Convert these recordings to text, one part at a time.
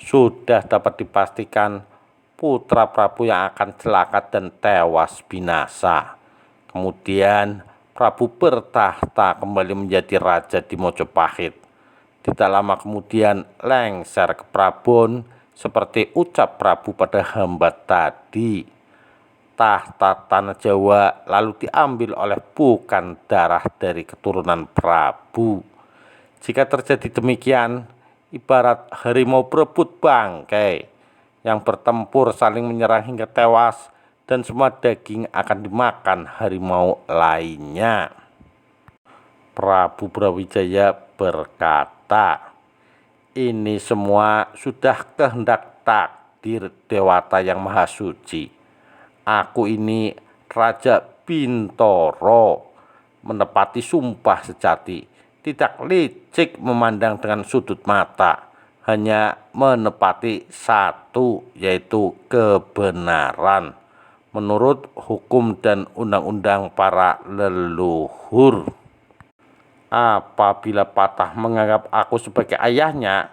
Sudah dapat dipastikan putra Prabu yang akan celaka dan tewas binasa. Kemudian Prabu bertahta kembali menjadi raja di Mojopahit. Tidak lama kemudian lengser ke Prabon seperti ucap Prabu pada hamba tadi. Tahta tanah Jawa lalu diambil oleh bukan darah dari keturunan Prabu. Jika terjadi demikian, ibarat harimau berebut bangkai yang bertempur saling menyerang hingga tewas dan semua daging akan dimakan harimau lainnya. Prabu Brawijaya berkata, "Ini semua sudah kehendak takdir Dewata yang Maha Suci. Aku ini Raja Bintoro, menepati sumpah sejati, tidak licik memandang dengan sudut mata, hanya menepati satu, yaitu kebenaran, menurut hukum dan undang-undang para leluhur. Apabila Patah menganggap aku sebagai ayahnya,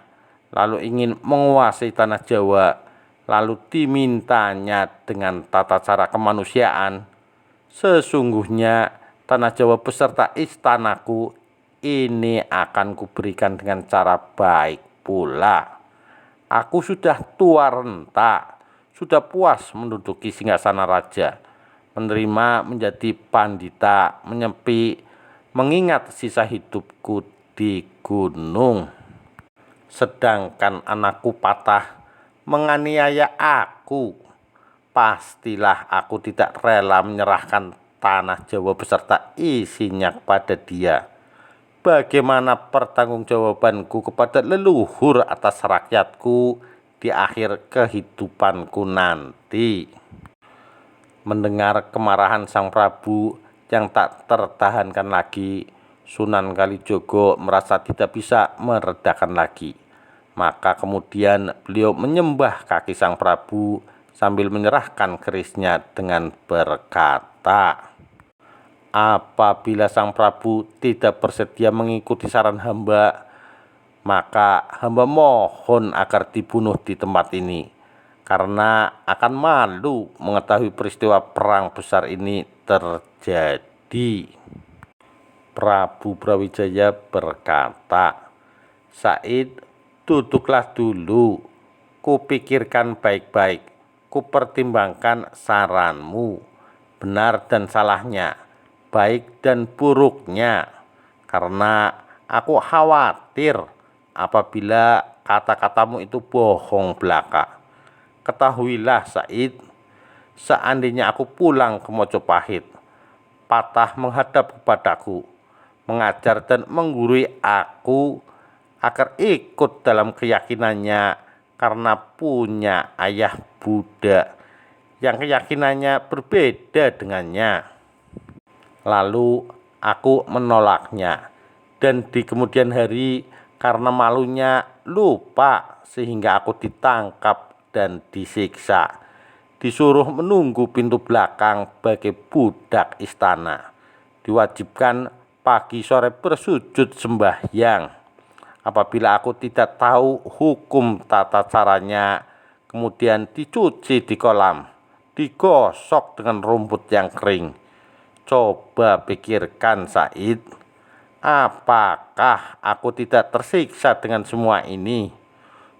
lalu ingin menguasai tanah Jawa, lalu dimintanya dengan tata cara kemanusiaan, sesungguhnya tanah Jawa beserta istanaku ini akan kuberikan dengan cara baik pula. Aku sudah tua renta, sudah puas menduduki singgasana raja, menerima menjadi pandita, menyepi, mengingat sisa hidupku di gunung. Sedangkan anakku Patah menganiaya aku. Pastilah aku tidak rela menyerahkan tanah Jawa beserta isinya kepada dia. Bagaimana pertanggungjawabanku kepada leluhur atas rakyatku di akhir kehidupanku nanti?" Mendengar kemarahan sang Prabu yang tak tertahankan lagi, Sunan Kalijogo merasa tidak bisa meredakan lagi. Maka kemudian beliau menyembah kaki sang Prabu sambil menyerahkan kerisnya dengan berkata, "Apabila sang Prabu tidak bersedia mengikuti saran hamba, maka hamba mohon agar dibunuh di tempat ini, karena akan malu mengetahui peristiwa perang besar ini terjadi." Prabu Brawijaya berkata, "Said, duduklah dulu, kupikirkan baik-baik, kupertimbangkan saranmu, benar dan salahnya, baik dan buruknya, karena aku khawatir apabila kata-katamu itu bohong belaka. Ketahuilah Said, seandainya aku pulang ke Mojopahit, Patah menghadap kepadaku, mengajar dan menggurui aku agar ikut dalam keyakinannya karena punya ayah Buddha yang keyakinannya berbeda dengannya. Lalu aku menolaknya, dan di kemudian hari karena malunya lupa sehingga aku ditangkap dan disiksa, disuruh menunggu pintu belakang sebagai budak istana, diwajibkan pagi sore bersujud sembahyang. Apabila aku tidak tahu hukum tata caranya, kemudian dicuci di kolam, digosok dengan rumput yang kering. Coba pikirkan Said, apakah aku tidak tersiksa dengan semua ini?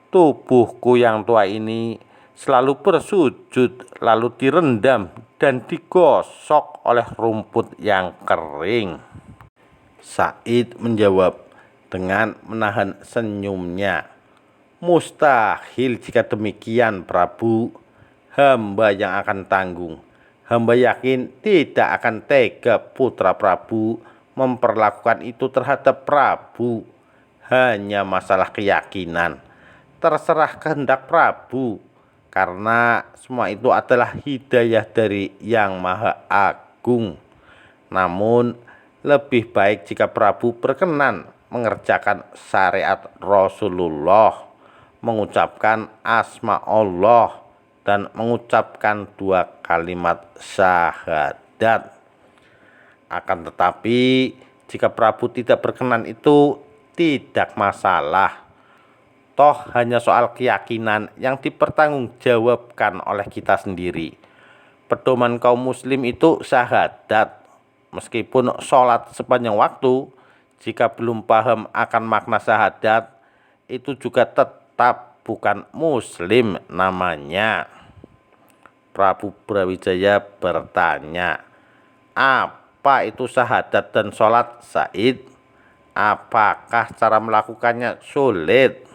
Tubuhku yang tua ini selalu bersujud, lalu direndam dan digosok oleh rumput yang kering." Said menjawab dengan menahan senyumnya, "Mustahil jika demikian Prabu. Hamba yang akan tanggung. Hamba yakin tidak akan tega putra Prabu memperlakukan itu terhadap Prabu. Hanya masalah keyakinan. Terserah kehendak Prabu, karena semua itu adalah hidayah dari Yang Maha Agung. Namun lebih baik jika Prabu berkenan mengerjakan syariat Rasulullah, mengucapkan asma Allah, dan mengucapkan 2 kalimat syahadat. Akan tetapi jika Prabu tidak berkenan itu tidak masalah. Toh hanya soal keyakinan yang dipertanggungjawabkan oleh kita sendiri. Pedoman kaum muslim itu syahadat. Meskipun sholat sepanjang waktu, jika belum paham akan makna syahadat, itu juga tetap bukan muslim namanya. Prabu Brawijaya bertanya, apa itu syahadat dan sholat, Said? Apakah cara melakukannya sulit?